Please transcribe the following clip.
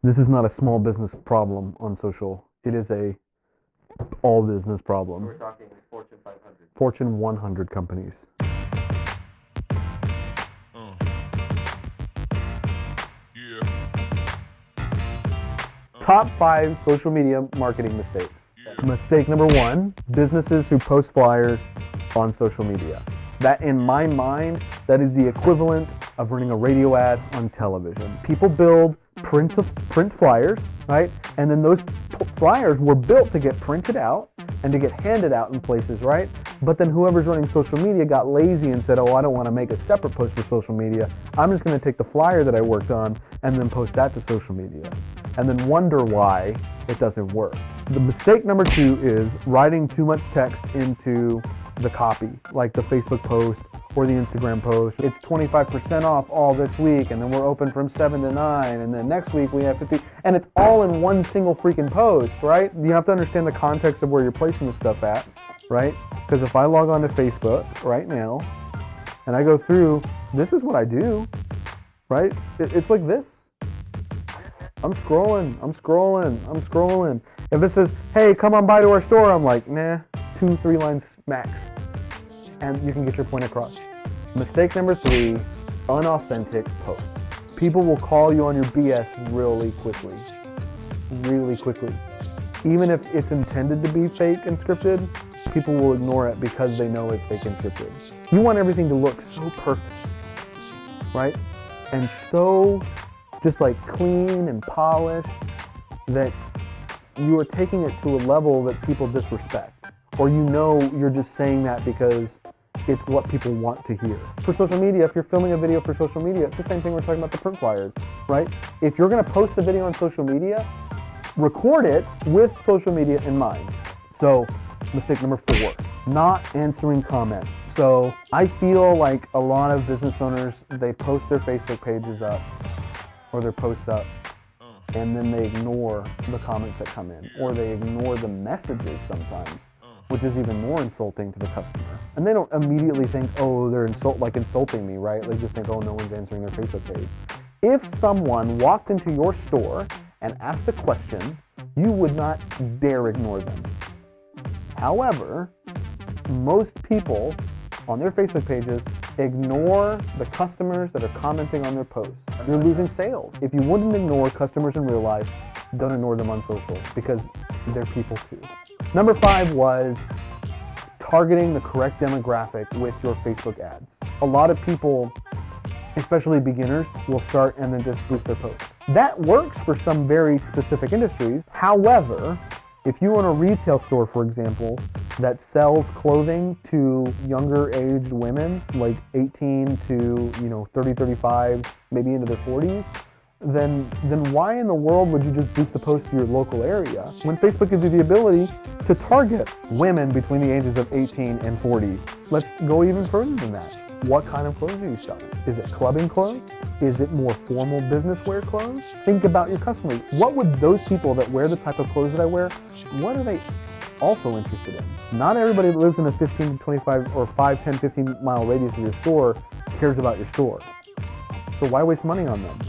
This is not a small business problem on social. It is a all business problem. We're talking Fortune 500. Fortune 100 companies. Top 5 social media marketing mistakes. Mistake number 1, businesses who post flyers on social media. That, in my mind, that is the equivalent of running a radio ad on television. People build print flyers, right? And then those flyers were built to get printed out and to get handed out in places, right? But then whoever's running social media got lazy and said, oh, I don't want to make a separate post for social media. I'm just going to take the flyer that I worked on and then post that to social media. And then wonder why it doesn't work. The mistake number 2 is writing too much text into the copy, like the Facebook post or the Instagram post. It's 25% off all this week, and then we're open from 7 to 9, and then next week we have 50, and it's all in one single freaking post, right? You have to understand the context of where you're placing the stuff at, right? Because if I log on to Facebook right now, and I go through, this is what I do, right? It's like this. I'm scrolling. If it says, hey, come on by to our store, I'm like, nah, 2-3 lines max. And you can get your point across. Mistake number 3, unauthentic posts. People will call you on your BS really quickly. Even if it's intended to be fake and scripted, people will ignore it because they know it's fake and scripted. You want everything to look so perfect, right? And so just like clean and polished that you are taking it to a level that people disrespect. Or you know you're just saying that because it's what people want to hear. For social media, if you're filming a video for social media, it's the same thing we're talking about the print flyers, right? If you're gonna post the video on social media, record it with social media in mind. So, mistake number 4, not answering comments. So, I feel like a lot of business owners, they post their Facebook pages up or their posts up, and then they ignore the comments that come in, or they ignore the messages sometimes, which is even more insulting to the customer. And they don't immediately think, oh, they're insulting me, right? They just think, oh, no one's answering their Facebook page. If someone walked into your store and asked a question, you would not dare ignore them. However, most people on their Facebook pages ignore the customers that are commenting on their posts. You're losing sales. If you wouldn't ignore customers in real life, don't ignore them on social because they're people too. Number 5 was targeting the correct demographic with your Facebook ads. A lot of people, especially beginners, will start and then just boost their post. That works for some very specific industries. However, if you own a retail store, for example, that sells clothing to younger aged women, like 18 to 30, 35, maybe into their 40s, then why in the world would you just boost the post to your local area when Facebook gives you the ability to target women between the ages of 18 and 40? Let's go even further than that. What kind of clothes are you selling? Is it clubbing clothes? Is it more formal business wear clothes? Think about your customers. What would those people that wear the type of clothes that I wear, what are they also interested in? Not everybody that lives in a 15 to 25 or 5, 10, 15 mile radius of your store cares about your store. So why waste money on them?